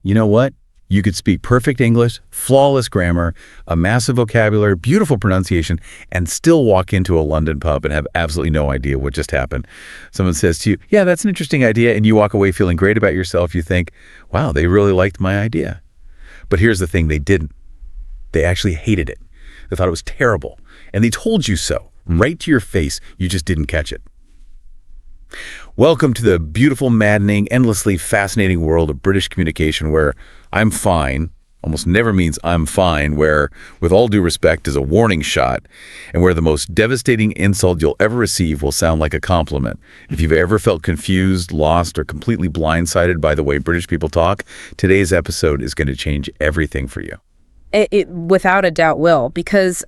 You know what? You could speak perfect English, flawless grammar, a massive vocabulary, beautiful pronunciation, and still walk into a London pub and have absolutely no idea what just happened. Someone says to you, yeah, that's an interesting idea, and you walk away feeling great about yourself. You think, wow, they really liked my idea. But here's the thing, they didn't. They actually hated it. They thought it was terrible. And they told you so, right to your face. You just didn't catch it. Welcome to the beautiful, maddening, endlessly fascinating world of British communication where I'm fine almost never means I'm fine, where, with all due respect, is a warning shot, and where the most devastating insult you'll ever receive will sound like a compliment. If you've ever felt confused, lost, or completely blindsided by the way British people talk, today's episode is going to change everything for you. It without a doubt will, because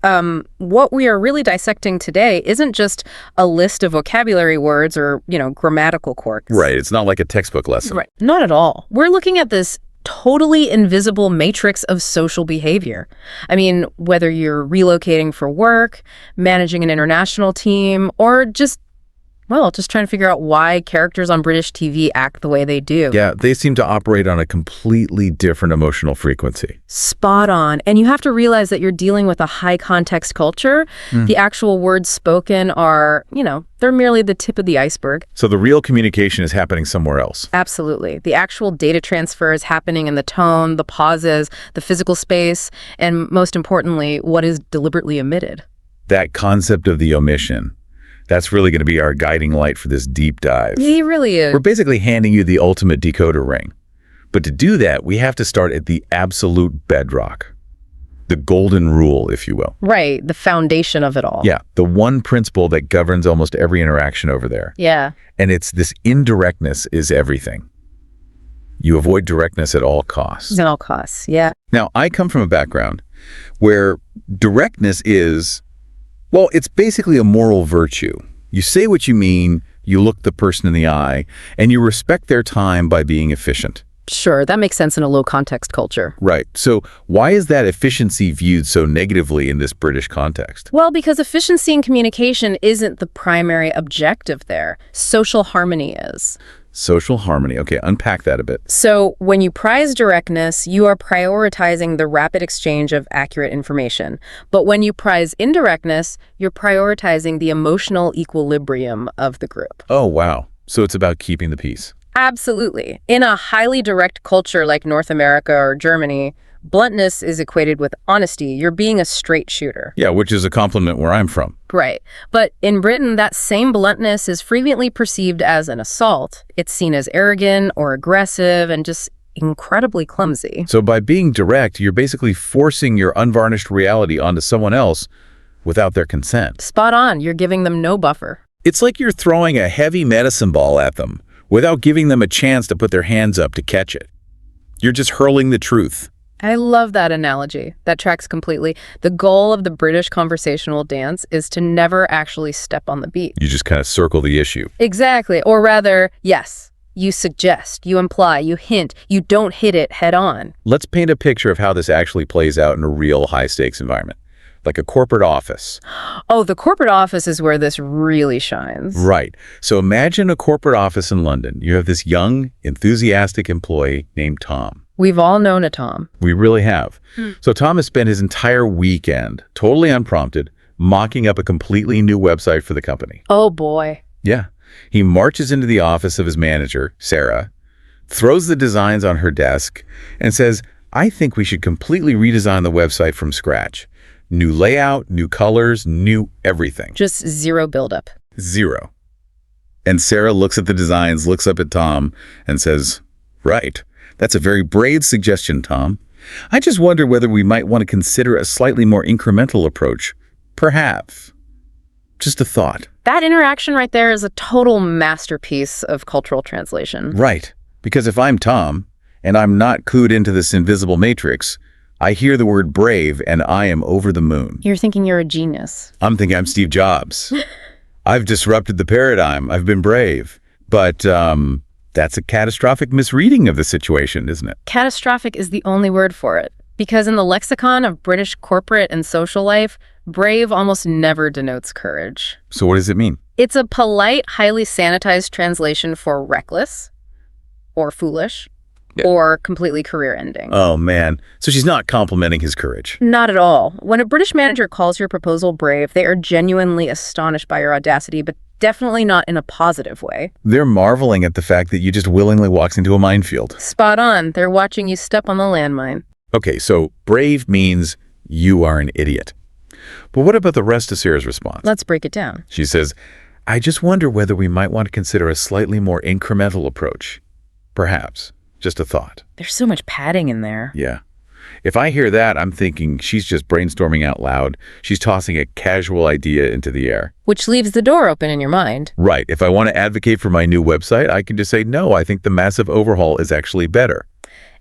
what we are really dissecting today isn't just a list of vocabulary words or, grammatical quirks. Right. It's not like a textbook lesson. Right. Not at all. We're looking at this totally invisible matrix of social behavior. I mean, whether you're relocating for work, managing an international team, or just trying to figure out why characters on British TV act the way they do. Yeah, they seem to operate on a completely different emotional frequency. Spot on. And you have to realize that you're dealing with a high context culture. The actual words spoken are, they're merely the tip of the iceberg. So the real communication is happening somewhere else. Absolutely. The actual data transfer is happening in the tone, the pauses, the physical space, and most importantly, what is deliberately omitted. That concept of the omission. That's really going to be our guiding light for this deep dive. He really is. We're basically handing you the ultimate decoder ring. But to do that, we have to start at the absolute bedrock. The golden rule, if you will. Right, the foundation of it all. Yeah, the one principle that governs almost every interaction over there. Yeah. And it's this indirectness is everything. You avoid directness at all costs. At all costs, yeah. Now, I come from a background where directness is, it's basically a moral virtue. You say what you mean, you look the person in the eye, and you respect their time by being efficient. Sure, that makes sense in a low-context culture. Right. So why is that efficiency viewed so negatively in this British context? Well, because efficiency in communication isn't the primary objective there. Social harmony is. Social harmony. Okay, unpack that a bit. So when you prize directness, you are prioritizing the rapid exchange of accurate information. But when you prize indirectness, you're prioritizing the emotional equilibrium of the group. Oh, wow. So it's about keeping the peace. Absolutely. In a highly direct culture like North America or Germany, bluntness is equated with honesty. You're being a straight shooter. Yeah, which is a compliment where I'm from. Right. But in Britain, that same bluntness is frequently perceived as an assault. It's seen as arrogant or aggressive and just incredibly clumsy. So by being direct, you're basically forcing your unvarnished reality onto someone else without their consent. Spot on. You're giving them no buffer. It's like you're throwing a heavy medicine ball at them without giving them a chance to put their hands up to catch it. You're just hurling the truth. I love that analogy. That tracks completely. The goal of the British conversational dance is to never actually step on the beat. You just kind of circle the issue. Exactly. Or rather, yes, you suggest, you imply, you hint, you don't hit it head on. Let's paint a picture of how this actually plays out in a real high-stakes environment, like a corporate office. Oh, the corporate office is where this really shines. Right. So imagine a corporate office in London. You have this young, enthusiastic employee named Tom. We've all known a Tom. We really have. So Tom has spent his entire weekend, totally unprompted, mocking up a completely new website for the company. Oh, boy. Yeah. He marches into the office of his manager, Sarah, throws the designs on her desk, and says, I think we should completely redesign the website from scratch. New layout, new colors, new everything. Just zero buildup. Zero. And Sarah looks at the designs, looks up at Tom, and says, right. That's a very brave suggestion, Tom. I just wonder whether we might want to consider a slightly more incremental approach. Perhaps. Just a thought. That interaction right there is a total masterpiece of cultural translation. Right. Because if I'm Tom, and I'm not clued into this invisible matrix, I hear the word brave, and I am over the moon. You're thinking you're a genius. I'm thinking I'm Steve Jobs. I've disrupted the paradigm. I've been brave. But, that's a catastrophic misreading of the situation, isn't it? Catastrophic is the only word for it. Because in the lexicon of British corporate and social life, brave almost never denotes courage. So what does it mean? It's a polite, highly sanitized translation for reckless or foolish. or completely career-ending. Oh, man. So she's not complimenting his courage. Not at all. When a British manager calls your proposal brave, they are genuinely astonished by your audacity, but definitely not in a positive way. They're marveling at the fact that you just willingly walked into a minefield. Spot on. They're watching you step on the landmine. Okay, so brave means you are an idiot. But what about the rest of Sarah's response? Let's break it down. She says, I just wonder whether we might want to consider a slightly more incremental approach. Perhaps. Just a thought. There's so much padding in there. Yeah. If I hear that, I'm thinking she's just brainstorming out loud. She's tossing a casual idea into the air. Which leaves the door open in your mind. Right. If I want to advocate for my new website, I can just say, no, I think the massive overhaul is actually better.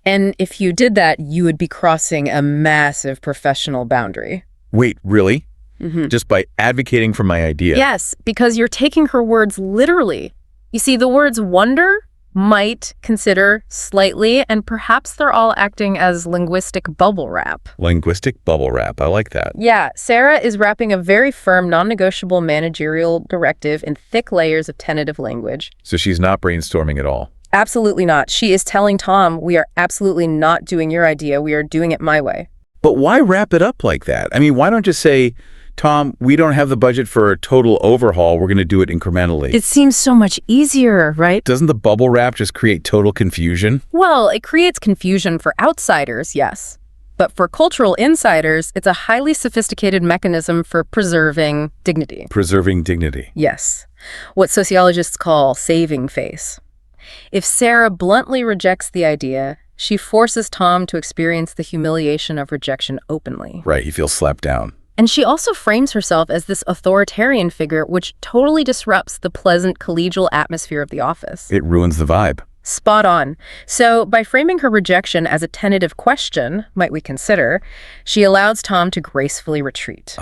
And if you did that, you would be crossing a massive professional boundary. Wait, really? Mm-hmm. Just by advocating for my idea? Yes, because you're taking her words literally. You see, the words wonder, might, consider, slightly, and perhaps they're all acting as linguistic bubble wrap. Linguistic bubble wrap. I like that. Yeah, Sarah is wrapping a very firm, non-negotiable managerial directive in thick layers of tentative language. So she's not brainstorming at all. Absolutely not. She is telling Tom, we are absolutely not doing your idea. We are doing it my way. But why wrap it up like that? I mean, why don't you say, Tom, we don't have the budget for a total overhaul. We're going to do it incrementally. It seems so much easier, right? Doesn't the bubble wrap just create total confusion? Well, it creates confusion for outsiders, yes. But for cultural insiders, it's a highly sophisticated mechanism for preserving dignity. Preserving dignity. Yes. What sociologists call saving face. If Sarah bluntly rejects the idea, she forces Tom to experience the humiliation of rejection openly. Right, he feels slapped down. And she also frames herself as this authoritarian figure, which totally disrupts the pleasant collegial atmosphere of the office. It ruins the vibe. Spot on. So by framing her rejection as a tentative question, might we consider, she allows Tom to gracefully retreat.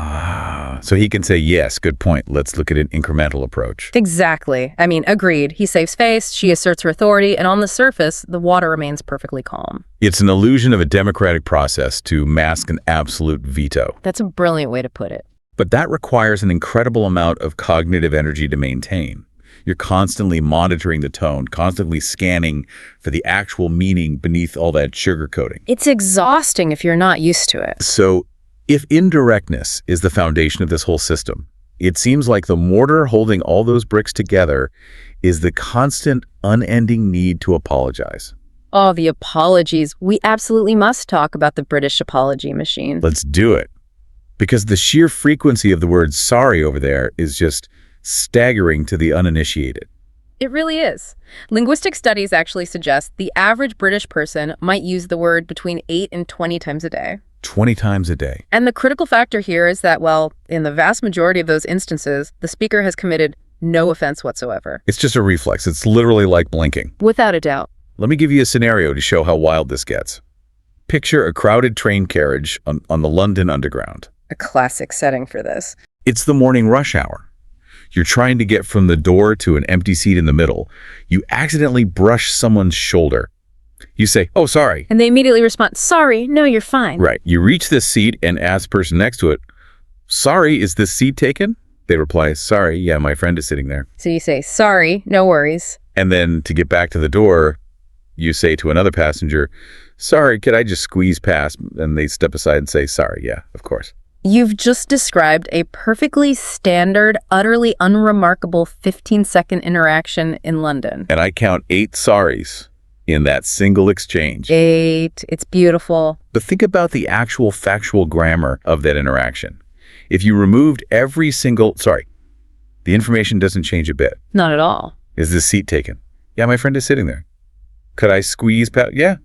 So he can say, yes, good point. Let's look at an incremental approach. Exactly. I mean, agreed. He saves face, she asserts her authority, and on the surface, the water remains perfectly calm. It's an illusion of a democratic process to mask an absolute veto. That's a brilliant way to put it. But that requires an incredible amount of cognitive energy to maintain. You're constantly monitoring the tone, constantly scanning for the actual meaning beneath all that sugarcoating. It's exhausting if you're not used to it. So if indirectness is the foundation of this whole system, it seems like the mortar holding all those bricks together is the constant, unending need to apologize. Oh, the apologies. We absolutely must talk about the British apology machine. Let's do it. Because the sheer frequency of the word sorry over there is just staggering to the uninitiated. It really is. Linguistic studies actually suggest the average British person might use the word between 8 and 20 times a day. 20 times a day. And the critical factor here is that, well, in the vast majority of those instances, the speaker has committed no offense whatsoever. It's just a reflex. It's literally like blinking. Without a doubt. Let me give you a scenario to show how wild this gets. Picture a crowded train carriage on the London Underground. A classic setting for this. It's the morning rush hour. You're trying to get from the door to an empty seat in the middle. You accidentally brush someone's shoulder. You say, oh, sorry. And they immediately respond, sorry, no, you're fine. Right. You reach this seat and ask the person next to it, sorry, is this seat taken? They reply, sorry, yeah, my friend is sitting there. So you say, sorry, no worries. And then to get back to the door, you say to another passenger, sorry, could I just squeeze past? And they step aside and say, sorry, yeah, of course. You've just described a perfectly standard, utterly unremarkable 15-second interaction in London. And I count 8 sorries in that single exchange. 8. It's beautiful. But think about the actual factual grammar of that interaction. If you removed every single, sorry, the information doesn't change a bit. Not at all. Is this seat taken? Yeah, my friend is sitting there. Could I squeeze past? Yeah,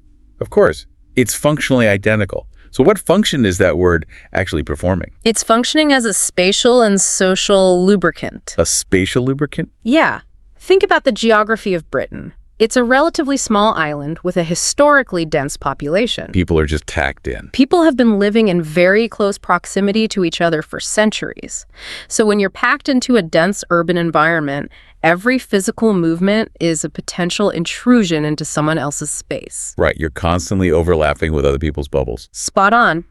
of course. It's functionally identical. So what function is that word actually performing? It's functioning as a spatial and social lubricant. A spatial lubricant? Yeah. Think about the geography of Britain. It's a relatively small island with a historically dense population. People are just tacked in. People have been living in very close proximity to each other for centuries. So when you're packed into a dense urban environment, every physical movement is a potential intrusion into someone else's space. Right, you're constantly overlapping with other people's bubbles. Spot on.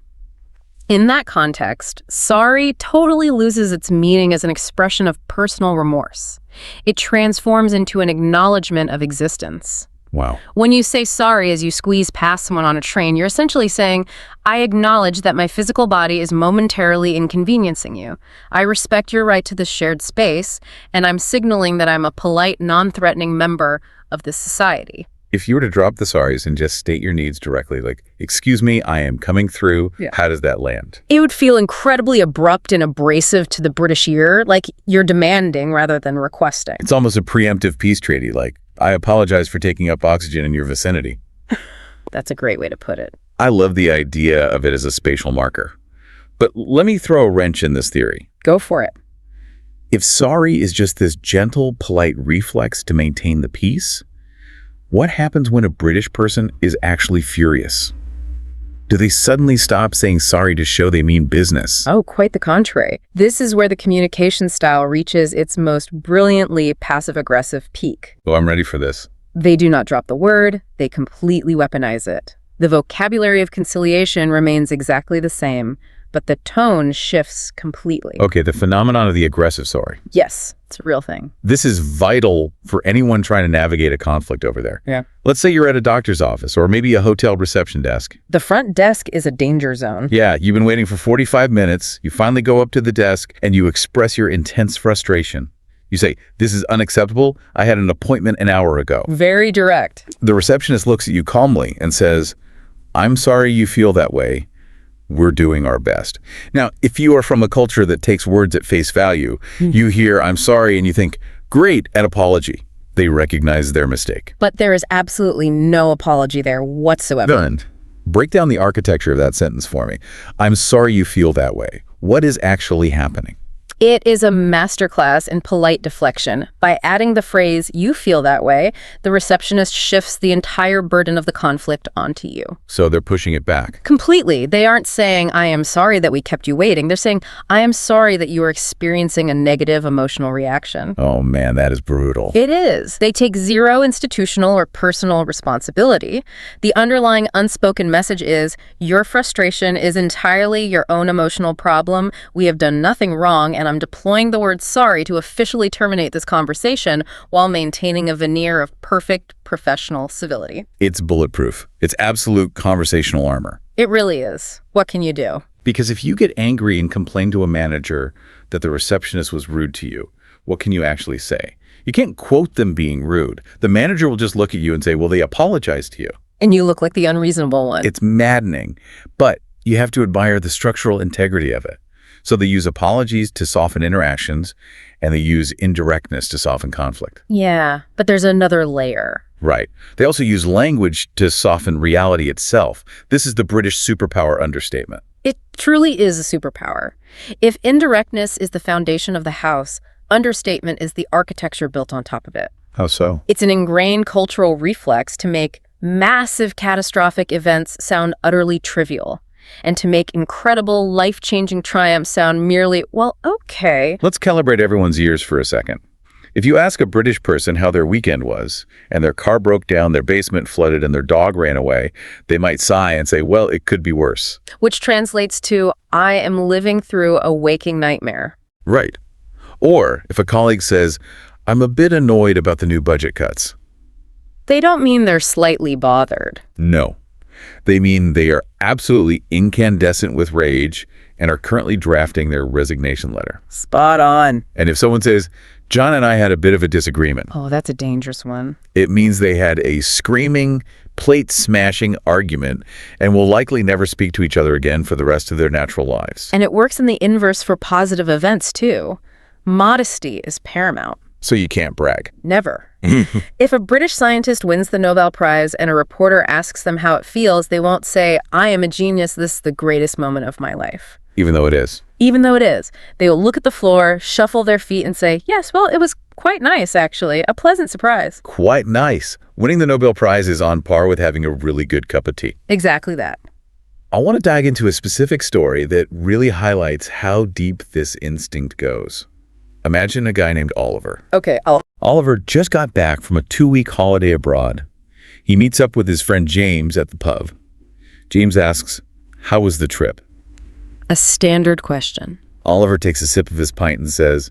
In that context, sorry totally loses its meaning as an expression of personal remorse. It transforms into an acknowledgement of existence. Wow. When you say sorry as you squeeze past someone on a train, you're essentially saying, I acknowledge that my physical body is momentarily inconveniencing you. I respect your right to this shared space, and I'm signaling that I'm a polite, non-threatening member of this society. If you were to drop the sorries and just state your needs directly, like, excuse me, I am coming through, how does that land? It would feel incredibly abrupt and abrasive to the British ear, like you're demanding rather than requesting. It's almost a preemptive peace treaty, like, I apologize for taking up oxygen in your vicinity. That's a great way to put it. I love the idea of it as a spatial marker. But let me throw a wrench in this theory. Go for it. If sorry is just this gentle, polite reflex to maintain the peace, what happens when a British person is actually furious? Do they suddenly stop saying sorry to show they mean business? Oh, quite the contrary. This is where the communication style reaches its most brilliantly passive-aggressive peak. Oh, I'm ready for this. They do not drop the word, they completely weaponize it. The vocabulary of conciliation remains exactly the same, but the tone shifts completely. Okay, the phenomenon of the aggressive sorry. Yes, it's a real thing. This is vital for anyone trying to navigate a conflict over there. Yeah. Let's say you're at a doctor's office or maybe a hotel reception desk. The front desk is a danger zone. Yeah, you've been waiting for 45 minutes. You finally go up to the desk and you express your intense frustration. You say, this is unacceptable. I had an appointment an hour ago. Very direct. The receptionist looks at you calmly and says, I'm sorry you feel that way. We're doing our best. Now, if you are from a culture that takes words at face value, you hear, I'm sorry, and you think, great, an apology. They recognize their mistake. But there is absolutely no apology there whatsoever. Done. Break down the architecture of that sentence for me. I'm sorry you feel that way. What is actually happening? It is a masterclass in polite deflection. By adding the phrase, you feel that way, the receptionist shifts the entire burden of the conflict onto you. So they're pushing it back. Completely. They aren't saying, I am sorry that we kept you waiting. They're saying, I am sorry that you are experiencing a negative emotional reaction. Oh man, that is brutal. It is. They take zero institutional or personal responsibility. The underlying unspoken message is, your frustration is entirely your own emotional problem. We have done nothing wrong, and I'm deploying the word sorry to officially terminate this conversation while maintaining a veneer of perfect professional civility. It's bulletproof. It's absolute conversational armor. It really is. What can you do? Because if you get angry and complain to a manager that the receptionist was rude to you, what can you actually say? You can't quote them being rude. The manager will just look at you and say, well, they apologized to you. And you look like the unreasonable one. It's maddening, but you have to admire the structural integrity of it. So they use apologies to soften interactions, and they use indirectness to soften conflict. Yeah, but there's another layer. Right. They also use language to soften reality itself. This is the British superpower understatement. It truly is a superpower. If indirectness is the foundation of the house, understatement is the architecture built on top of it. How so? It's an ingrained cultural reflex to make massive catastrophic events sound utterly trivial, and to make incredible, life-changing triumphs sound merely, well, okay. Let's calibrate everyone's ears for a second. If you ask a British person how their weekend was, and their car broke down, their basement flooded, and their dog ran away, they might sigh and say, well, it could be worse. Which translates to, I am living through a waking nightmare. Right. Or if a colleague says, I'm a bit annoyed about the new budget cuts. They don't mean they're slightly bothered. No. They mean they are absolutely incandescent with rage and are currently drafting their resignation letter. Spot on. And if someone says, John and I had a bit of a disagreement, Oh, that's a dangerous one. it means they had a screaming, plate-smashing argument and will likely never speak to each other again for the rest of their natural lives. And it works in the inverse for positive events, too. Modesty is paramount. So you can't brag. Never. If a British scientist wins the Nobel Prize and a reporter asks them how it feels, they won't say, I am a genius, this is the greatest moment of my life. Even though it is. Even though it is. They will look at the floor, shuffle their feet, and say, yes, well, it was quite nice, actually. A pleasant surprise. Quite nice. Winning the Nobel Prize is on par with having a really good cup of tea. Exactly that. I want to dive into a specific story that really highlights how deep this instinct goes. Imagine a guy named Oliver. Okay, Oliver just got back from a 2-week holiday abroad. He meets up with his friend James at the pub. James asks, how was the trip? a standard question. Oliver takes a sip of his pint and says,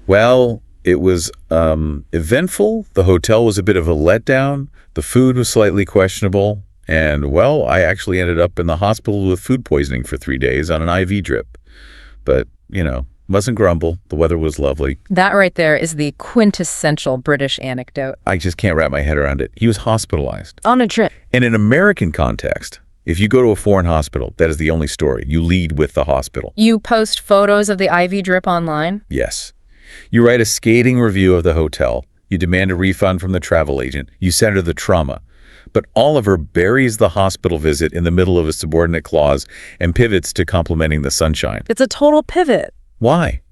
well, It was eventful. The hotel was a bit of a letdown. The food was slightly questionable. And, well, I actually ended up in the hospital with food poisoning for 3 days on an IV drip. But, mustn't grumble. The weather was lovely. That right there is the quintessential British anecdote. I just can't wrap my head around it. He was hospitalized. On a trip. In an American context, if you go to a foreign hospital, that is the only story. You lead with the hospital. You post photos of the IV drip online? Yes. You write a scathing review of the hotel. You demand a refund from the travel agent. You center the trauma. But Oliver buries the hospital visit in the middle of a subordinate clause and pivots to complimenting the sunshine. It's a total pivot. Why?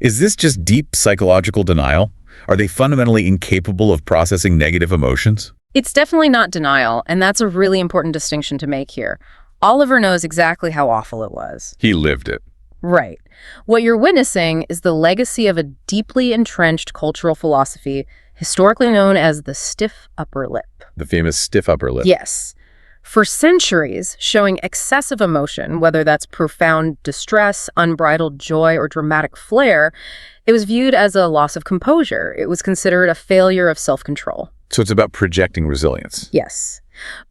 Is this just deep psychological denial? Are they fundamentally incapable of processing negative emotions? It's definitely not denial, and that's a really important distinction to make here. Oliver knows exactly how awful it was. He lived it. Right. What you're witnessing is the legacy of a deeply entrenched cultural philosophy, historically known as the stiff upper lip. The famous stiff upper lip. Yes. For centuries, showing excessive emotion, whether that's profound distress, unbridled joy, or dramatic flair, it was viewed as a loss of composure. It was considered a failure of self-control. So it's about projecting resilience. Yes.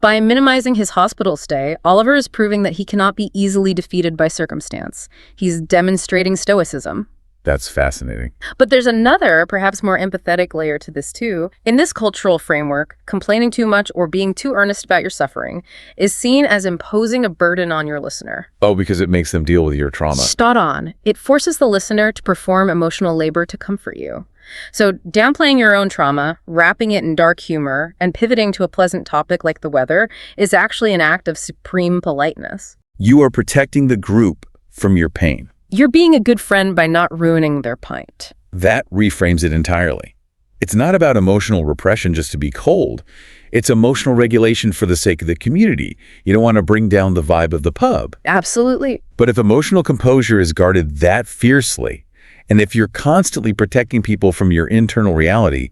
By minimizing his hospital stay, Oliver is proving that he cannot be easily defeated by circumstance. He's demonstrating stoicism. That's fascinating. But there's another, perhaps more empathetic layer to this too. In this cultural framework, complaining too much or being too earnest about your suffering is seen as imposing a burden on your listener. Oh, because it makes them deal with your trauma. Spot on. It forces the listener to perform emotional labor to comfort you. So downplaying your own trauma, wrapping it in dark humor, and pivoting to a pleasant topic like the weather is actually an act of supreme politeness. You are protecting the group from your pain. You're being a good friend by not ruining their pint. That reframes it entirely. It's not about emotional repression just to be cold. It's emotional regulation for the sake of the community. You don't want to bring down the vibe of the pub. Absolutely. But if emotional composure is guarded that fiercely, and if you're constantly protecting people from your internal reality,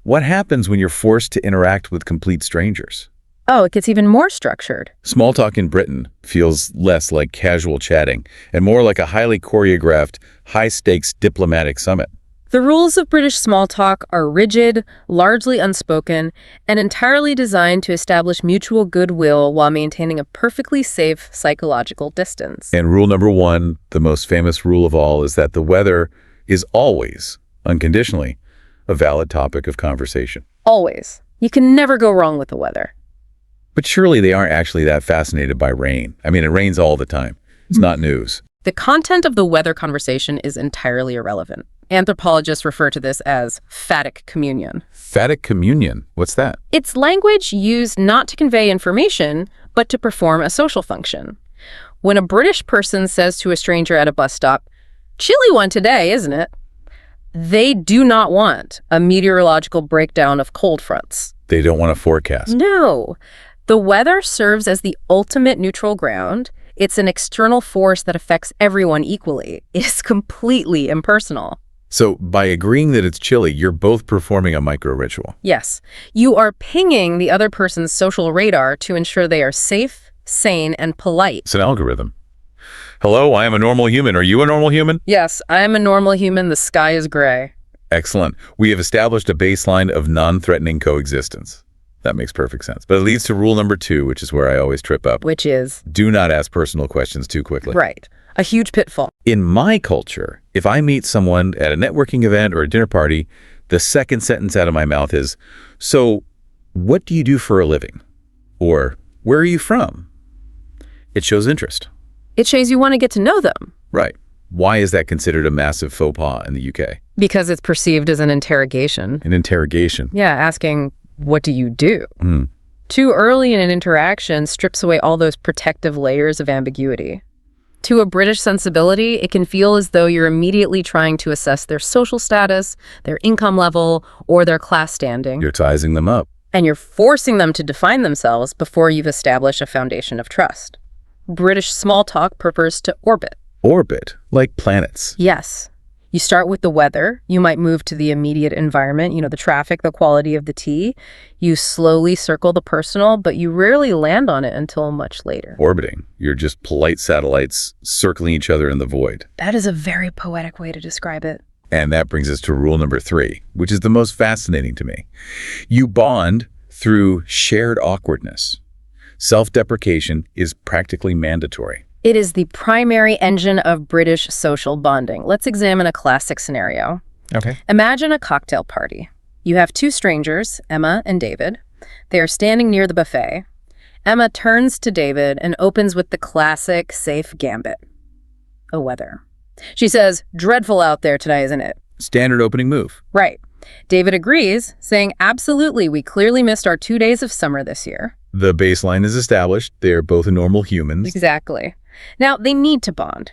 what happens when you're forced to interact with complete strangers? Oh, it gets even more structured. Small talk in Britain feels less like casual chatting and more like a highly choreographed, high-stakes diplomatic summit. The rules of British small talk are rigid, largely unspoken, and entirely designed to establish mutual goodwill while maintaining a perfectly safe psychological distance. And rule number one, the most famous rule of all, is that the weather is always, unconditionally, a valid topic of conversation. Always. You can never go wrong with the weather. But surely they aren't actually that fascinated by rain. I mean, it rains all the time. It's not news. The content of the weather conversation is entirely irrelevant. Anthropologists refer to this as phatic communion. Phatic communion? What's that? It's language used not to convey information, but to perform a social function. When a British person says to a stranger at a bus stop, "Chilly one today, isn't it?" they do not want a meteorological breakdown of cold fronts. They don't want to forecast. No. The weather serves as the ultimate neutral ground. It's an external force that affects everyone equally. It is completely impersonal. So by agreeing that it's chilly, you're both performing a micro-ritual. Yes. You are pinging the other person's social radar to ensure they are safe, sane, and polite. It's an algorithm. Hello, I am a normal human. Are you a normal human? Yes, I am a normal human. The sky is gray. Excellent. We have established a baseline of non-threatening coexistence. That makes perfect sense. But it leads to rule number 2, which is where I always trip up. Which is? Do not ask personal questions too quickly. Right. A huge pitfall. In my culture, if I meet someone at a networking event or a dinner party, the second sentence out of my mouth is, "So, what do you do for a living?" Or, "Where are you from?" It shows interest. It shows you want to get to know them. Right. Why is that considered a massive faux pas in the UK? Because it's perceived as an interrogation. An interrogation. Yeah, asking, what do you do? Too early in an interaction strips away all those protective layers of ambiguity. To a British sensibility, it can feel as though you're immediately trying to assess their social status, their income level, or their class standing. You're sizing them up. And you're forcing them to define themselves before you've established a foundation of trust. British small talk prefers to orbit. Orbit, like planets. Yes. You start with the weather. You might move to the immediate environment, the traffic, the quality of the tea. You slowly circle the personal, but you rarely land on it until much later. Orbiting. You're just polite satellites circling each other in the void. That is a very poetic way to describe it. And that brings us to rule number 3, which is the most fascinating to me. You bond through shared awkwardness. Self-deprecation is practically mandatory. It is the primary engine of British social bonding. Let's examine a classic scenario. Okay. Imagine a cocktail party. You have 2 strangers, Emma and David. They are standing near the buffet. Emma turns to David and opens with the classic safe gambit. Oh, weather. She says, "Dreadful out there today, isn't it?" Standard opening move. Right. David agrees, saying, "Absolutely, we clearly missed our 2 days of summer this year." The baseline is established. They're both normal humans. Exactly. Now, they need to bond.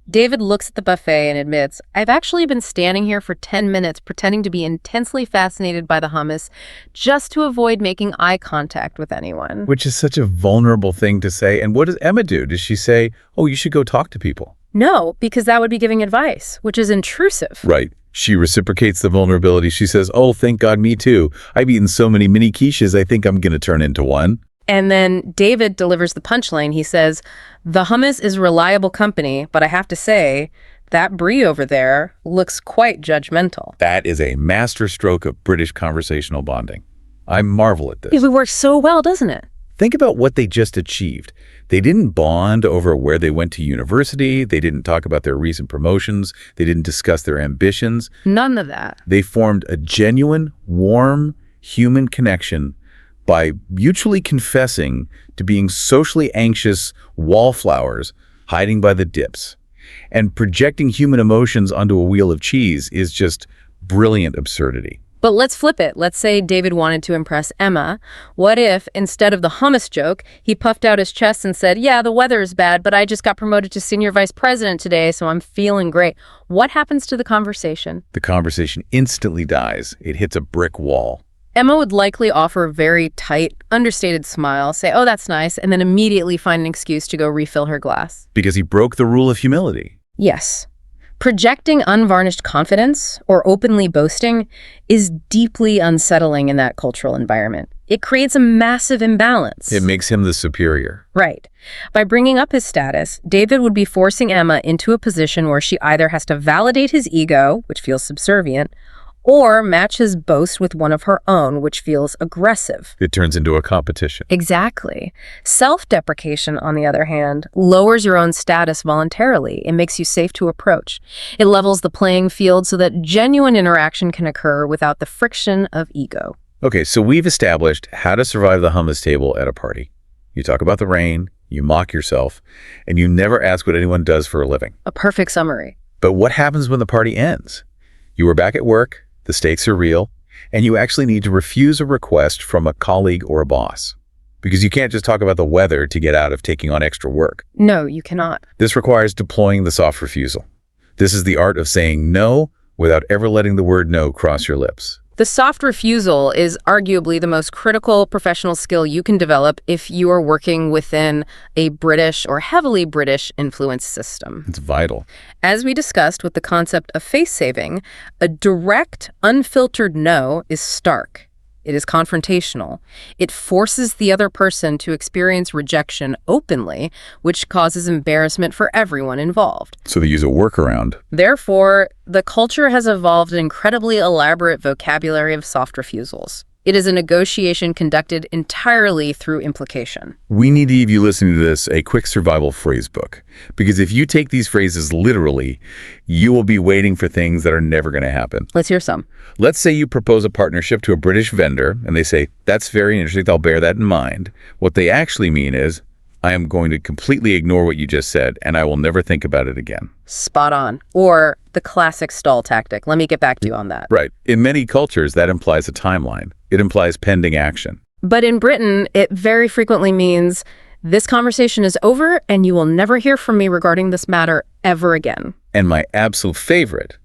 David looks at the buffet and admits, "I've actually been standing here for 10 minutes pretending to be intensely fascinated by the hummus just to avoid making eye contact with anyone." Which is such a vulnerable thing to say. And what does Emma do? Does she say, oh, you should go talk to people? No, because that would be giving advice, which is intrusive. Right. She reciprocates the vulnerability. She says, oh, thank God, me too. I've eaten so many mini quiches, I think I'm going to turn into one. And then David delivers the punchline. He says, "The hummus is reliable company, but I have to say, that brie over there looks quite judgmental." That is a masterstroke of British conversational bonding. I marvel at this. It works so well, doesn't it? Think about what they just achieved. They didn't bond over where they went to university. They didn't talk about their recent promotions. They didn't discuss their ambitions. None of that. They formed a genuine, warm, human connection by mutually confessing to being socially anxious wallflowers hiding by the dips. And projecting human emotions onto a wheel of cheese is just brilliant absurdity. But let's flip it. Let's say David wanted to impress Emma. What if, instead of the hummus joke, he puffed out his chest and said, "Yeah, the weather is bad, but I just got promoted to senior vice president today, so I'm feeling great." What happens to the conversation? The conversation instantly dies. It hits a brick wall. Emma would likely offer a very tight, understated smile, say, "Oh, that's nice," and then immediately find an excuse to go refill her glass. Because he broke the rule of humility. Yes. Projecting unvarnished confidence or openly boasting is deeply unsettling in that cultural environment. It creates a massive imbalance. It makes him the superior. Right. By bringing up his status, David would be forcing Emma into a position where she either has to validate his ego, which feels subservient, or match his boast with one of her own, which feels aggressive. It turns into a competition. Exactly. Self-deprecation, on the other hand, lowers your own status voluntarily. It makes you safe to approach. It levels the playing field so that genuine interaction can occur without the friction of ego. Okay, so we've established how to survive the hummus table at a party. You talk about the rain, you mock yourself, and you never ask what anyone does for a living. A perfect summary. But what happens when the party ends? You are back at work, the stakes are real, and you actually need to refuse a request from a colleague or a boss. Because you can't just talk about the weather to get out of taking on extra work. No, you cannot. This requires deploying the soft refusal. This is the art of saying no without ever letting the word no cross your lips. The soft refusal is arguably the most critical professional skill you can develop if you are working within a British or heavily British influence system. It's vital. As we discussed with the concept of face saving, a direct, unfiltered no is stark. It is confrontational. It forces the other person to experience rejection openly, which causes embarrassment for everyone involved. So they use a workaround. Therefore, the culture has evolved an incredibly elaborate vocabulary of soft refusals. It is a negotiation conducted entirely through implication. We need to give you listening to this a quick survival phrase book. Because if you take these phrases literally, you will be waiting for things that are never going to happen. Let's hear some. Let's say you propose a partnership to a British vendor, and they say, "That's very interesting, I'll bear that in mind." What they actually mean is, "I am going to completely ignore what you just said, and I will never think about it again." Spot on. Or the classic stall tactic. Let me get back to you on that. Right. In many cultures, that implies a timeline. It implies pending action. But in Britain, it very frequently means, "This conversation is over, and you will never hear from me regarding this matter ever again." And my absolute favorite,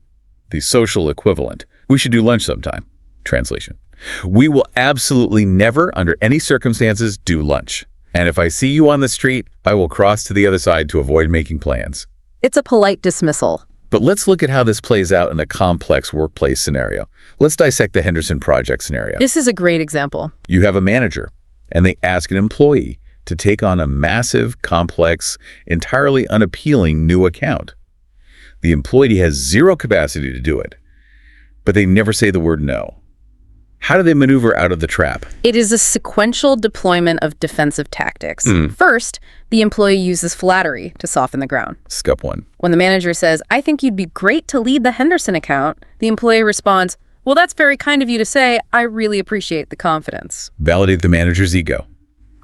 the social equivalent, "We should do lunch sometime." Translation: "We will absolutely never, under any circumstances, do lunch. And if I see you on the street, I will cross to the other side to avoid making plans." It's a polite dismissal. But let's look at how this plays out in a complex workplace scenario. Let's dissect the Henderson Project scenario. This is a great example. You have a manager, and they ask an employee to take on a massive, complex, entirely unappealing new account. The employee has zero capacity to do it, but they never say the word no. How do they maneuver out of the trap? It is a sequential deployment of defensive tactics. First, the employee uses flattery to soften the ground. Step 1. When the manager says, "I think you'd be great to lead the Henderson account," the employee responds, "Well, that's very kind of you to say. I really appreciate the confidence." Validate the manager's ego.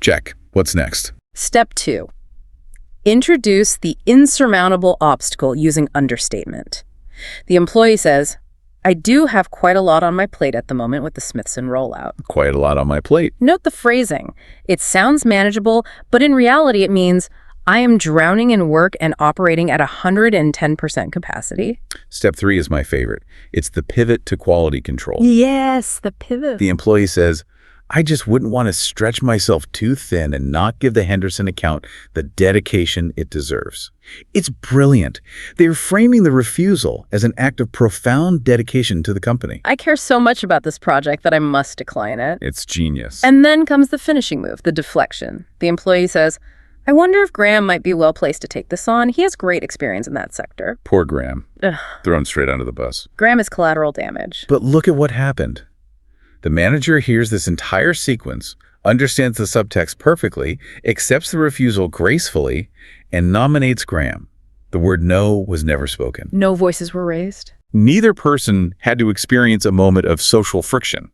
Check. What's next? Step 2. Introduce the insurmountable obstacle using understatement. The employee says, "I do have quite a lot on my plate at the moment with the Smithson rollout." Quite a lot on my plate. Note the phrasing. It sounds manageable, but in reality it means, "I am drowning in work and operating at 110% capacity." Step 3 is my favorite. It's the pivot to quality control. Yes, the pivot. The employee says, "I just wouldn't want to stretch myself too thin and not give the Henderson account the dedication it deserves." It's brilliant. They're framing the refusal as an act of profound dedication to the company. I care so much about this project that I must decline it. It's genius. And then comes the finishing move, the deflection. The employee says, "I wonder if Graham might be well placed to take this on. He has great experience in that sector." Poor Graham. Ugh. Thrown straight under the bus. Graham is collateral damage. But look at what happened. The manager hears this entire sequence, understands the subtext perfectly, accepts the refusal gracefully, and nominates Graham. The word no was never spoken. No voices were raised. Neither person had to experience a moment of social friction.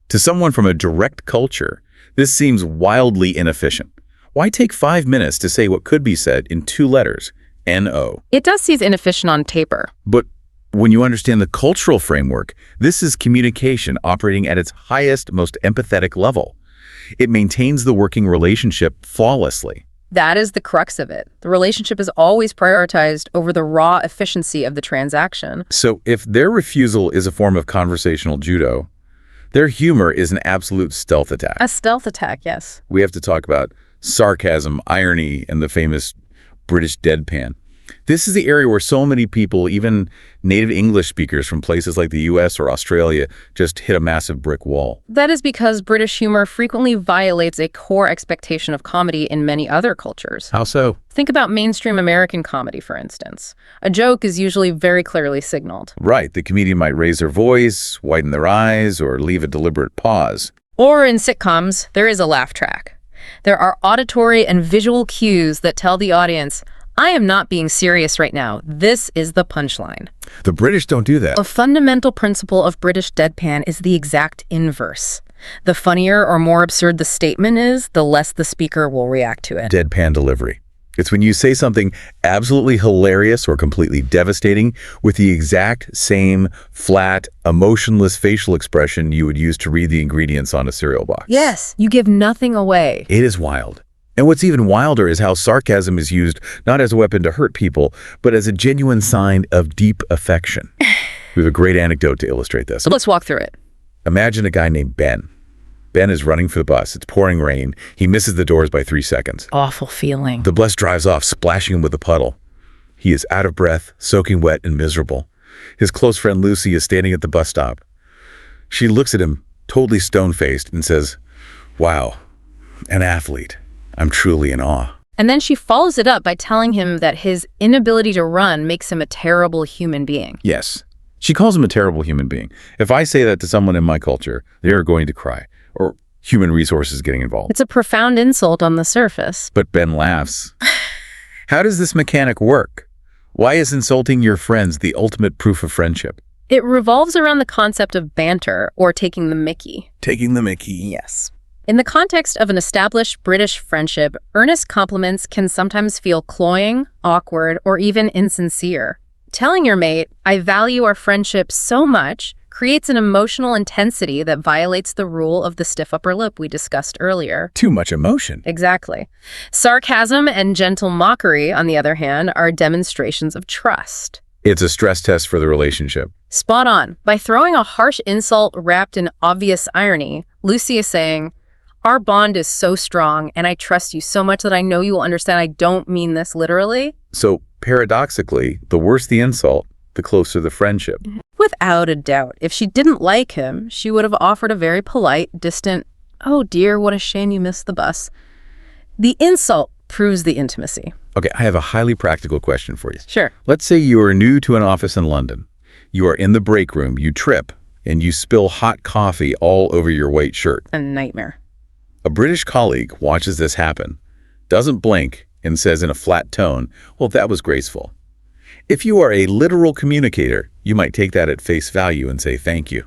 To someone from a direct culture, this seems wildly inefficient. Why take 5 minutes to say what could be said in 2 letters, N-O? It does seem inefficient on paper. But when you understand the cultural framework, this is communication operating at its highest, most empathetic level. It maintains the working relationship flawlessly. That is the crux of it. The relationship is always prioritized over the raw efficiency of the transaction. So if their refusal is a form of conversational judo, their humor is an absolute stealth attack. A stealth attack, yes. We have to talk about sarcasm, irony, and the famous British deadpan. This is the area where so many people, even native English speakers from places like the US or Australia, just hit a massive brick wall. That is because British humor frequently violates a core expectation of comedy in many other cultures. How so? Think about mainstream American comedy, for instance. A joke is usually very clearly signaled. Right. The comedian might raise their voice, widen their eyes, or leave a deliberate pause. Or in sitcoms, there is a laugh track. There are auditory and visual cues that tell the audience, "I am not being serious right now. This is the punchline." The British don't do that. A fundamental principle of British deadpan is the exact inverse. The funnier or more absurd the statement is, the less the speaker will react to it. Deadpan delivery. It's when you say something absolutely hilarious or completely devastating with the exact same flat, emotionless facial expression you would use to read the ingredients on a cereal box. Yes, you give nothing away. It is wild. And what's even wilder is how sarcasm is used not as a weapon to hurt people, but as a genuine sign of deep affection. We have a great anecdote to illustrate this. So let's walk through it. Imagine a guy named Ben. Ben is running for the bus. It's pouring rain. He misses the doors by 3 seconds. Awful feeling. The bus drives off, splashing him with a puddle. He is out of breath, soaking wet, and miserable. His close friend Lucy is standing at the bus stop. She looks at him, totally stone-faced, and says, "Wow, an athlete. I'm truly in awe." And then she follows it up by telling him that his inability to run makes him a terrible human being. Yes. She calls him a terrible human being. If I say that to someone in my culture, they are going to cry, or human resources getting involved. It's a profound insult on the surface. But Ben laughs. How does this mechanic work? Why is insulting your friends the ultimate proof of friendship? It revolves around the concept of banter, or taking the mickey. Taking the mickey. Yes. In the context of an established British friendship, earnest compliments can sometimes feel cloying, awkward, or even insincere. Telling your mate, "I value our friendship so much," creates an emotional intensity that violates the rule of the stiff upper lip we discussed earlier. Too much emotion. Exactly. Sarcasm and gentle mockery, on the other hand, are demonstrations of trust. It's a stress test for the relationship. Spot on. By throwing a harsh insult wrapped in obvious irony, Lucy is saying, "Our bond is so strong, and I trust you so much that I know you will understand I don't mean this literally." So, paradoxically, the worse the insult, the closer the friendship. Without a doubt. If she didn't like him, she would have offered a very polite, distant, "Oh dear, what a shame you missed the bus." The insult proves the intimacy. Okay, I have a highly practical question for you. Sure. Let's say you are new to an office in London. You are in the break room, you trip, and you spill hot coffee all over your white shirt. A nightmare. A British colleague watches this happen, doesn't blink, and says in a flat tone, well, that was graceful. If you are a literal communicator, you might take that at face value and say thank you.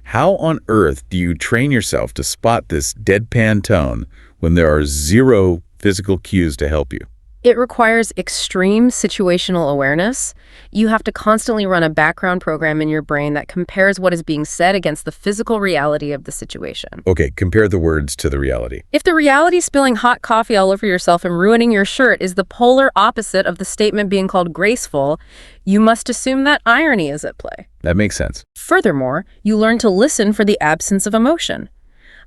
How on earth do you train yourself to spot this deadpan tone when there are zero physical cues to help you? It requires extreme situational awareness. You have to constantly run a background program in your brain that compares what is being said against the physical reality of the situation. Okay, compare the words to the reality. If the reality spilling hot coffee all over yourself and ruining your shirt is the polar opposite of the statement being called graceful, you must assume that irony is at play. That makes sense. Furthermore, you learn to listen for the absence of emotion.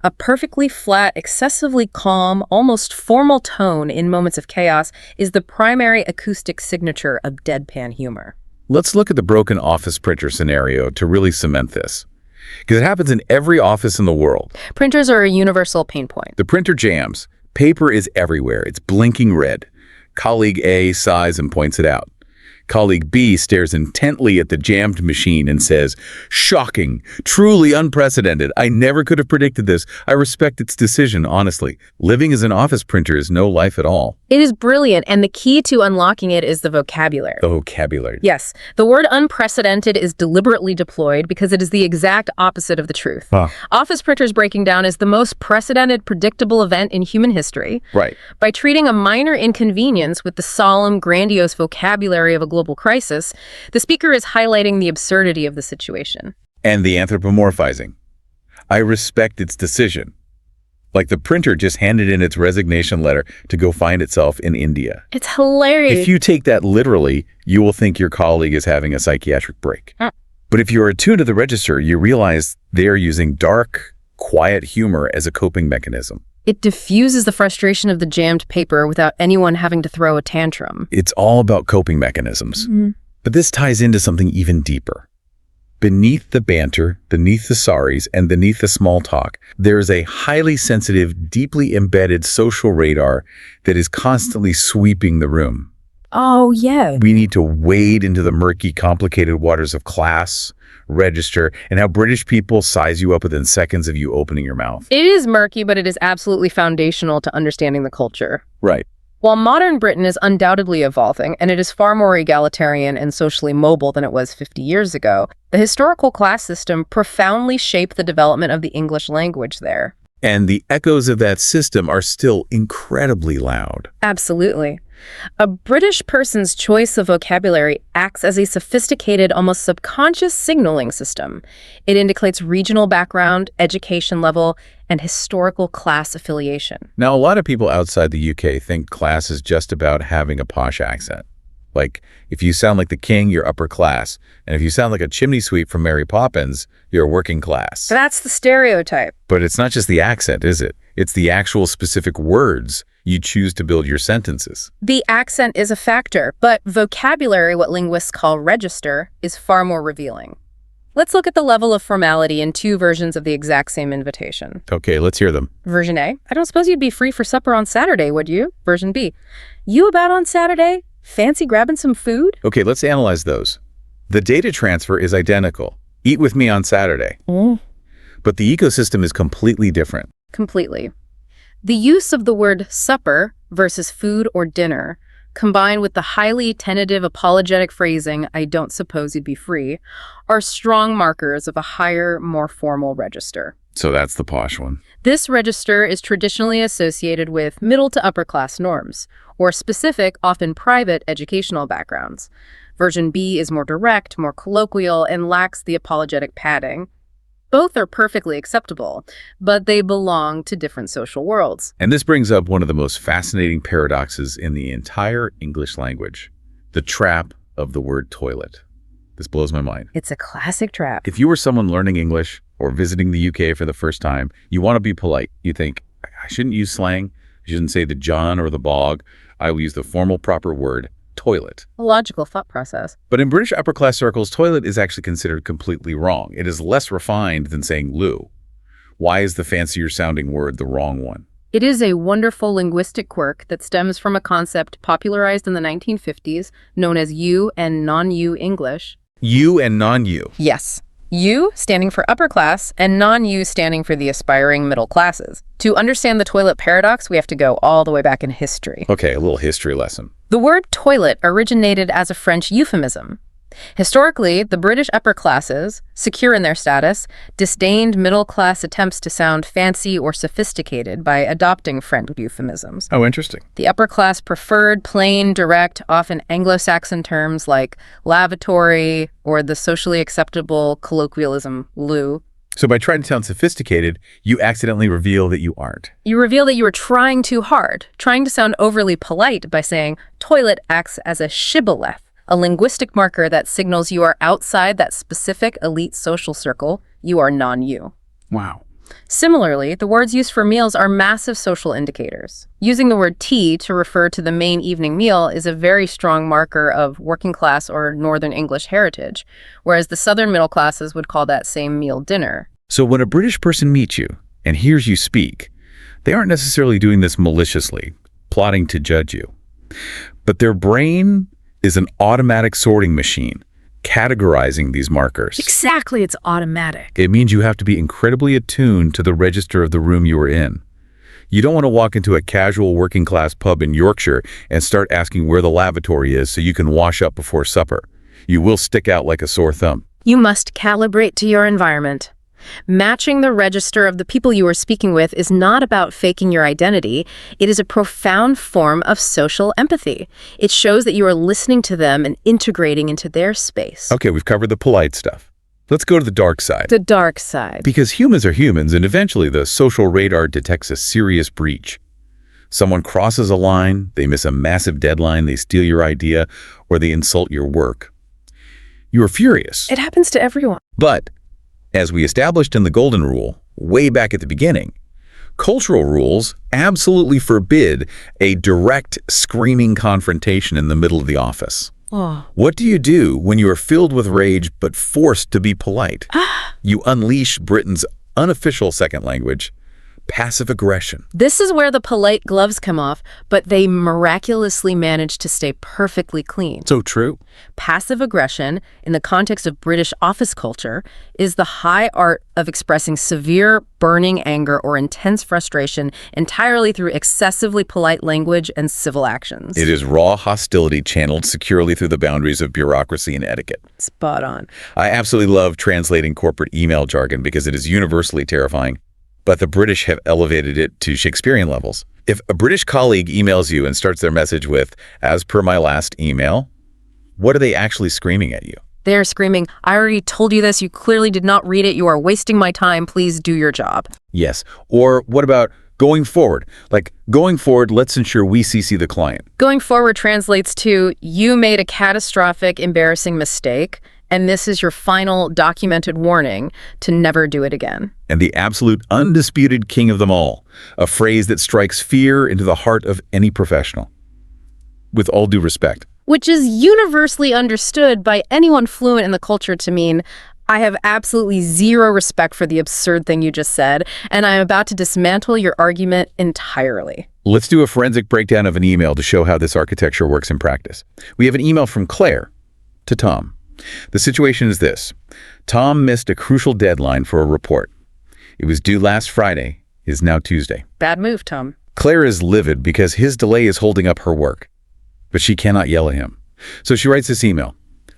A perfectly flat, excessively calm, almost formal tone in moments of chaos is the primary acoustic signature of deadpan humor. Let's look at the broken office printer scenario to really cement this. Because it happens in every office in the world. Printers are a universal pain point. The printer jams. Paper is everywhere. It's blinking red. Colleague A sighs and points it out. Colleague B stares intently at the jammed machine and says, "Shocking, truly unprecedented. I never could have predicted this. I respect its decision, honestly. Living as an office printer is no life at all." It is brilliant, and the key to unlocking it is the vocabulary. The vocabulary. Yes, the word unprecedented is deliberately deployed because it is the exact opposite of the truth. Office printers breaking down is the most precedented, predictable event in human history. Right. By treating a minor inconvenience with the solemn, grandiose vocabulary of a global crisis, the speaker is highlighting the absurdity of the situation. And the anthropomorphizing. I respect its decision. Like the printer just handed in its resignation letter to go find itself in India. It's hilarious. If you take that literally, you will think your colleague is having a psychiatric break. But if you're attuned to the register, you realize they're using dark, quiet humor as a coping mechanism. It diffuses the frustration of the jammed paper without anyone having to throw a tantrum. It's all about coping mechanisms. But this ties into something even deeper. Beneath the banter, beneath the sorries, and beneath the small talk, there is a highly sensitive, deeply embedded social radar that is constantly sweeping the room. Oh, yeah. We need to wade into the murky, complicated waters of class, register, and how British people size you up within seconds of you opening your mouth. It is murky, but it is absolutely foundational to understanding the culture. Right. While modern Britain is undoubtedly evolving, and it is far more egalitarian and socially mobile than it was 50 years ago, the historical class system profoundly shaped the development of the English language there. And the echoes of that system are still incredibly loud. Absolutely. A British person's choice of vocabulary acts as a sophisticated, almost subconscious signaling system. It indicates regional background, education level, and historical class affiliation. Now, a lot of people outside the UK think class is just about having a posh accent. Like, if you sound like the king, you're upper class. And if you sound like a chimney sweep from Mary Poppins, you're working class. That's the stereotype. But it's not just the accent, is it? It's the actual specific words you choose to build your sentences. The accent is a factor, but vocabulary, what linguists call register, is far more revealing. Let's look at the level of formality in two versions of the exact same invitation. Okay, let's hear them. Version A, I don't suppose you'd be free for supper on Saturday, would you? Version B, you about on Saturday? Fancy grabbing some food? Okay, let's analyze those. The data transfer is identical. Eat with me on Saturday. But the ecosystem is completely different. Completely. The use of the word supper versus food or dinner, combined with the highly tentative apologetic phrasing, I don't suppose you'd be free, are strong markers of a higher, more formal register. So that's the posh one. This register is traditionally associated with middle to upper class norms, or specific, often private, educational backgrounds. Version B is more direct, more colloquial, and lacks the apologetic padding. Both are perfectly acceptable, but they belong to different social worlds. And this brings up one of the most fascinating paradoxes in the entire English language, the trap of the word toilet. This blows my mind. It's a classic trap. If you were someone learning English or visiting the UK for the first time, you want to be polite. You think, I shouldn't use slang. I shouldn't say the John or the bog. I will use the formal proper word, toilet. A logical thought process. But in British upper class circles, toilet is actually considered completely wrong. It is less refined than saying loo. Why is the fancier sounding word the wrong one? It is a wonderful linguistic quirk that stems from a concept popularized in the 1950s known as you and non-you English. You and non-you. Yes. You standing for upper class and non-you standing for the aspiring middle classes. To understand the toilet paradox, we have to go all the way back in history. Okay, a little history lesson. The word toilet originated as a French euphemism. Historically, the British upper classes, secure in their status, disdained middle-class attempts to sound fancy or sophisticated by adopting French euphemisms. Oh, interesting. The upper class preferred plain, direct, often Anglo-Saxon terms like lavatory or the socially acceptable colloquialism loo. So by trying to sound sophisticated, you accidentally reveal that you aren't. You reveal that you are trying too hard, trying to sound overly polite by saying toilet acts as a shibboleth, a linguistic marker that signals you are outside that specific elite social circle. You are non-you. Wow. Similarly, the words used for meals are massive social indicators. Using the word tea to refer to the main evening meal is a very strong marker of working class or Northern English heritage, whereas the Southern middle classes would call that same meal dinner. So when a British person meets you and hears you speak, they aren't necessarily doing this maliciously, plotting to judge you. But their brain is an automatic sorting machine, categorizing these markers. Exactly, it's automatic. It means you have to be incredibly attuned to the register of the room you are in. You don't want to walk into a casual working class pub in Yorkshire and start asking where the lavatory is so you can wash up before supper. You will stick out like a sore thumb. You must calibrate to your environment. Matching the register of the people you are speaking with is not about faking your identity. It is a profound form of social empathy. It shows that you are listening to them and integrating into their space. Okay, we've covered the polite stuff. Let's go to the dark side. The dark side. Because humans are humans, and eventually the social radar detects a serious breach. Someone crosses a line, they miss a massive deadline, they steal your idea, or they insult your work. You are furious. It happens to everyone. But as we established in the Golden Rule, way back at the beginning, cultural rules absolutely forbid a direct, screaming confrontation in the middle of the office. Oh. What do you do when you are filled with rage but forced to be polite? You unleash Britain's unofficial second language, passive aggression. This is where the polite gloves come off, but they miraculously manage to stay perfectly clean. So true. Passive aggression, in the context of British office culture, is the high art of expressing severe, burning anger or intense frustration entirely through excessively polite language and civil actions. It is raw hostility channeled securely through the boundaries of bureaucracy and etiquette. Spot on. I absolutely love translating corporate email jargon because it is universally terrifying. But the British have elevated it to Shakespearean levels. If a British colleague emails you and starts their message with, "As per my last email," what are they actually screaming at you? They're screaming, "I already told you this. You clearly did not read it. You are wasting my time. Please do your job." Yes. Or what about going forward? Like, going forward, let's ensure we CC the client. Going forward translates to, you made a catastrophic, embarrassing mistake, and this is your final documented warning to never do it again. And the absolute undisputed king of them all, a phrase that strikes fear into the heart of any professional. With all due respect. Which is universally understood by anyone fluent in the culture to mean, I have absolutely zero respect for the absurd thing you just said, and I am about to dismantle your argument entirely. Let's do a forensic breakdown of an email to show how this architecture works in practice. We have an email from Claire to Tom. The situation is this. Tom missed a crucial deadline for a report. It was due last Friday. It is now Tuesday. Bad move, Tom. Claire is livid because his delay is holding up her work, but she cannot yell at him. So she writes this email.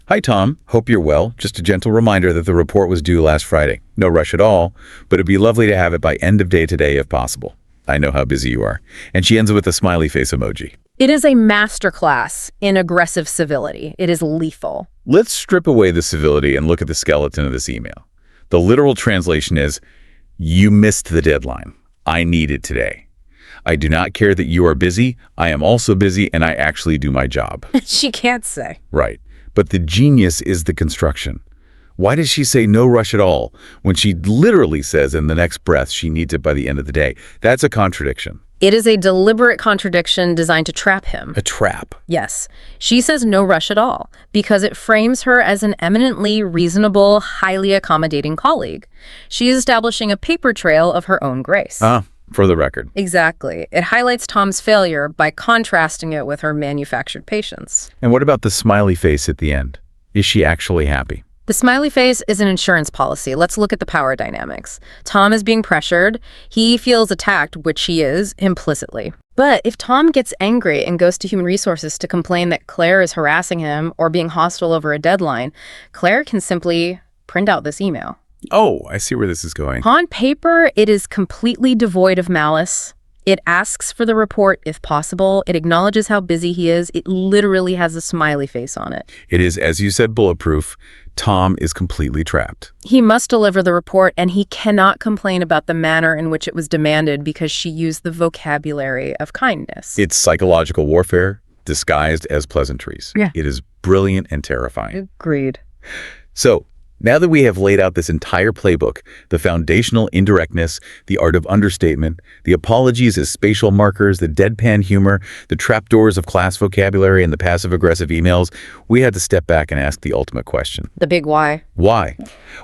Hi, Tom. Hope you're well. Just a gentle reminder that the report was due last Friday. No rush at all, but it'd be lovely to have it by end of day today if possible. I know how busy you are. And she ends with a smiley face emoji. It is a masterclass in aggressive civility. It is lethal. Let's strip away the civility and look at the skeleton of this email. The literal translation is, you missed the deadline. I need it today. I do not care that you are busy. I am also busy, and I actually do my job. She can't say. Right. But the genius is the construction. Why does she say no rush at all when she literally says in the next breath she needs it by the end of the day? That's a contradiction. It is a deliberate contradiction designed to trap him. A trap. Yes. She says no rush at all because it frames her as an eminently reasonable, highly accommodating colleague. She is establishing a paper trail of her own grace. for the record. Exactly. It highlights Tom's failure by contrasting it with her manufactured patience. And what about the smiley face at the end? Is she actually happy? The smiley face is an insurance policy. Let's look at the power dynamics. Tom is being pressured. He feels attacked, which he is, implicitly. But if Tom gets angry and goes to human resources to complain that Claire is harassing him or being hostile over a deadline, Claire can simply print out this email. Oh, I see where this is going. On paper, it is completely devoid of malice. It asks for the report if possible. It acknowledges how busy he is. It literally has a smiley face on it. It is, as you said, bulletproof. Tom is completely trapped. He must deliver the report, and he cannot complain about the manner in which it was demanded because she used the vocabulary of kindness. It's psychological warfare disguised as pleasantries. Yeah. It is brilliant and terrifying. Agreed. So, now that we have laid out this entire playbook, the foundational indirectness, the art of understatement, the apologies as spatial markers, the deadpan humor, the trapdoors of class vocabulary, and the passive-aggressive emails, we had to step back and ask the ultimate question. The big why. Why?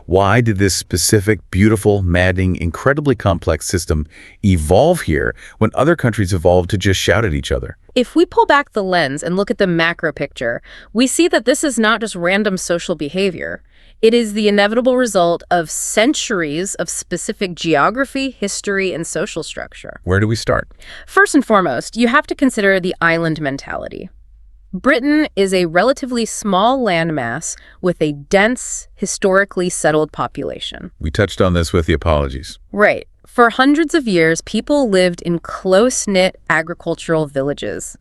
Why did this specific, beautiful, maddening, incredibly complex system evolve here when other countries evolved to just shout at each other? If we pull back the lens and look at the macro picture, we see that this is not just random social behavior. It is the inevitable result of centuries of specific geography, history, and social structure. Where do we start? First and foremost, you have to consider the island mentality. Britain is a relatively small landmass with a dense, historically settled population. We touched on this with the apologies. Right. For hundreds of years, people lived in close-knit agricultural villages.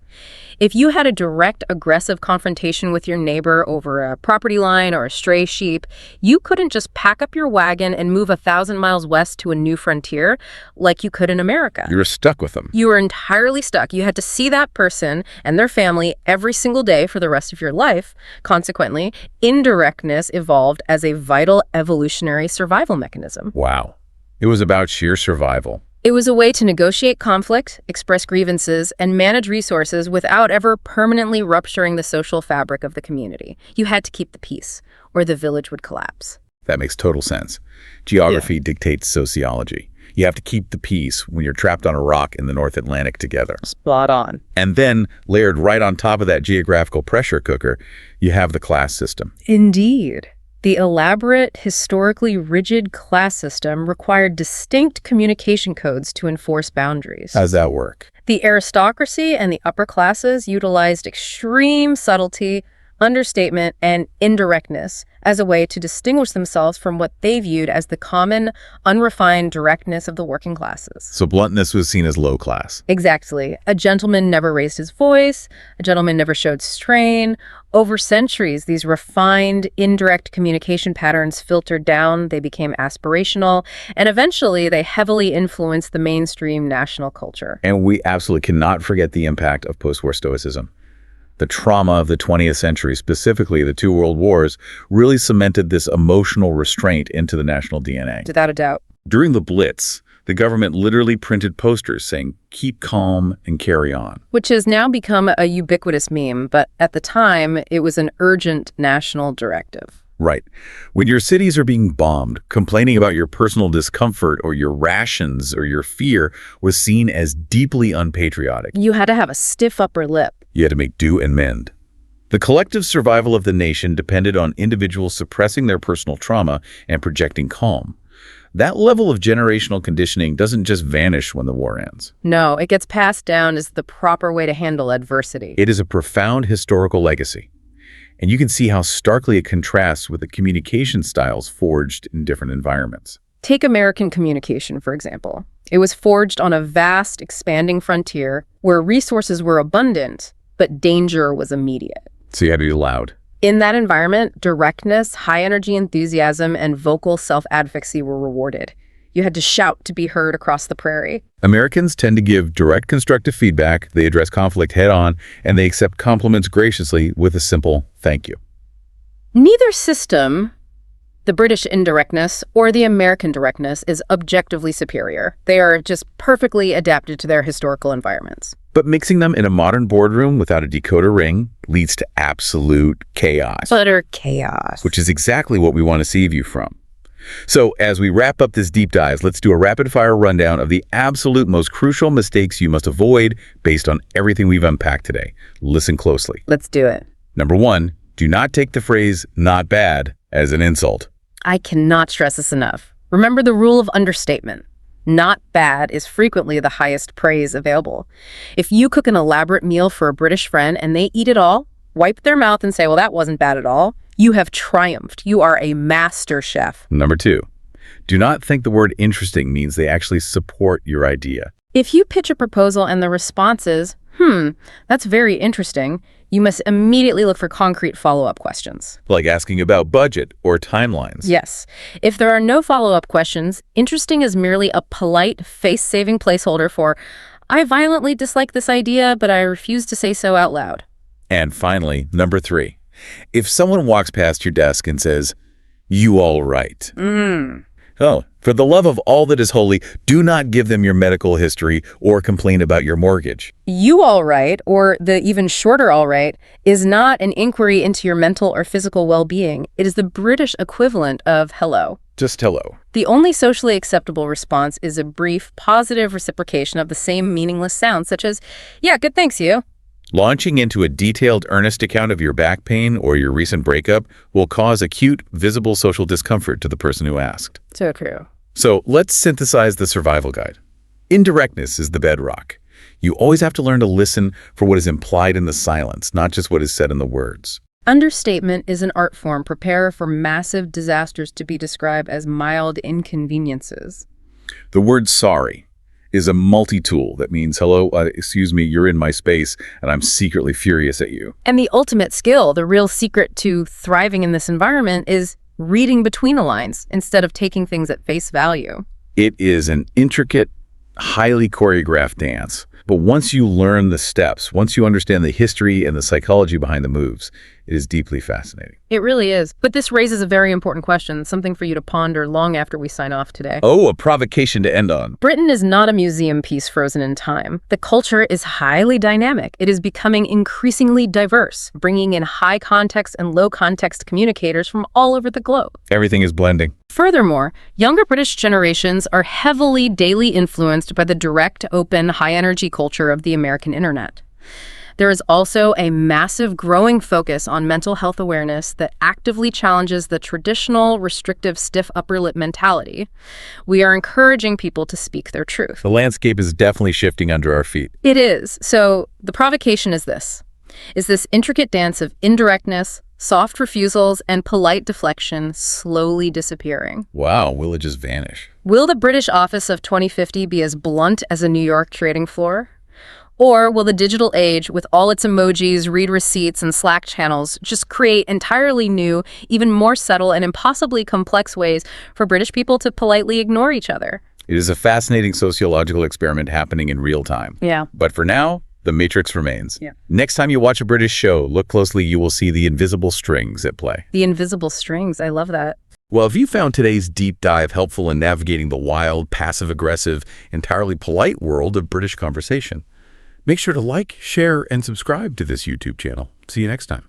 If you had a direct, aggressive confrontation with your neighbor over a property line or a stray sheep, you couldn't just pack up your wagon and move 1,000 miles west to a new frontier like you could in America. You were stuck with them. You were entirely stuck. You had to see that person and their family every single day for the rest of your life. Consequently, indirectness evolved as a vital evolutionary survival mechanism. Wow. It was about sheer survival. It was a way to negotiate conflict, express grievances, and manage resources without ever permanently rupturing the social fabric of the community. You had to keep the peace, or the village would collapse. That makes total sense. Geography dictates sociology. You have to keep the peace when you're trapped on a rock in the North Atlantic together. Spot on. And then, layered right on top of that geographical pressure cooker, you have the class system. Indeed. The elaborate, historically rigid class system required distinct communication codes to enforce boundaries. How's that work? The aristocracy and the upper classes utilized extreme subtlety, understatement, and indirectness as a way to distinguish themselves from what they viewed as the common, unrefined directness of the working classes. So bluntness was seen as low class. Exactly. A gentleman never raised his voice. A gentleman never showed strain. Over centuries, these refined, indirect communication patterns filtered down, they became aspirational, and eventually they heavily influenced the mainstream national culture. And we absolutely cannot forget the impact of post-war stoicism. The trauma of the 20th century, specifically the two world wars, really cemented this emotional restraint into the national DNA. Without a doubt. During the Blitz, the government literally printed posters saying, "Keep calm and carry on." Which has now become a ubiquitous meme, but at the time, it was an urgent national directive. Right. When your cities are being bombed, complaining about your personal discomfort or your rations or your fear was seen as deeply unpatriotic. You had to have a stiff upper lip. You had to make do and mend. The collective survival of the nation depended on individuals suppressing their personal trauma and projecting calm. That level of generational conditioning doesn't just vanish when the war ends. No, it gets passed down as the proper way to handle adversity. It is a profound historical legacy. And you can see how starkly it contrasts with the communication styles forged in different environments. Take American communication, for example. It was forged on a vast, expanding frontier where resources were abundant, but danger was immediate. So you had to be loud. In that environment, directness, high-energy enthusiasm, and vocal self-advocacy were rewarded. You had to shout to be heard across the prairie. Americans tend to give direct constructive feedback, they address conflict head-on, and they accept compliments graciously with a simple thank you. Neither system, the British indirectness or the American directness, is objectively superior. They are just perfectly adapted to their historical environments. But mixing them in a modern boardroom without a decoder ring leads to absolute chaos. Utter chaos. Which is exactly what we want to save you from. So as we wrap up this deep dive, let's do a rapid-fire rundown of the absolute most crucial mistakes you must avoid based on everything we've unpacked today. Listen closely. Let's do it. Number 1, do not take the phrase "not bad" as an insult. I cannot stress this enough. Remember the rule of understatement. Not bad is frequently the highest praise available. If you cook an elaborate meal for a British friend and they eat it all, wipe their mouth and say, well, that wasn't bad at all, you have triumphed. You are a master chef. Number 2, do not think the word interesting means they actually support your idea. If you pitch a proposal and the response is, that's very interesting, you must immediately look for concrete follow-up questions. Like asking about budget or timelines. Yes. If there are no follow-up questions, interesting is merely a polite, face-saving placeholder for, I violently dislike this idea, but I refuse to say so out loud. And finally, number 3, if someone walks past your desk and says, "You all right?" Oh, for the love of all that is holy, do not give them your medical history or complain about your mortgage. You all right, or the even shorter all right, is not an inquiry into your mental or physical well-being. It is the British equivalent of hello. Just hello. The only socially acceptable response is a brief, positive reciprocation of the same meaningless sound, such as, yeah, good, thanks, you. Launching into a detailed, earnest account of your back pain or your recent breakup will cause acute, visible social discomfort to the person who asked. So true. So let's synthesize the survival guide. Indirectness is the bedrock. You always have to learn to listen for what is implied in the silence, not just what is said in the words. Understatement is an art form prepared for massive disasters to be described as mild inconveniences. The word sorry is a multi-tool that means, hello, excuse me, you're in my space, and I'm secretly furious at you. And the ultimate skill, the real secret to thriving in this environment, is reading between the lines instead of taking things at face value. It is an intricate, highly choreographed dance. But once you learn the steps, once you understand the history and the psychology behind the moves, it is deeply fascinating. It really is. But this raises a very important question, something for you to ponder long after we sign off today. Oh, a provocation to end on. Britain is not a museum piece frozen in time. The culture is highly dynamic. It is becoming increasingly diverse, bringing in high context and low context communicators from all over the globe. Everything is blending. Furthermore, younger British generations are heavily daily influenced by the direct, open, high-energy culture of the American internet. There is also a massive growing focus on mental health awareness that actively challenges the traditional, restrictive, stiff upper lip mentality. We are encouraging people to speak their truth. The landscape is definitely shifting under our feet. It is. So the provocation is this intricate dance of indirectness, soft refusals, and polite deflection slowly disappearing. Wow, will it just vanish? Will the British office of 2050 be as blunt as a New York trading floor? Or will the digital age, with all its emojis, read receipts, and Slack channels, just create entirely new, even more subtle and impossibly complex ways for British people to politely ignore each other? It is a fascinating sociological experiment happening in real time. Yeah. But for now, the matrix remains. Yeah. Next time you watch a British show, look closely, you will see the invisible strings at play. The invisible strings. I love that. Well, if you found today's deep dive helpful in navigating the wild, passive-aggressive, entirely polite world of British conversation, make sure to like, share, and subscribe to this YouTube channel. See you next time.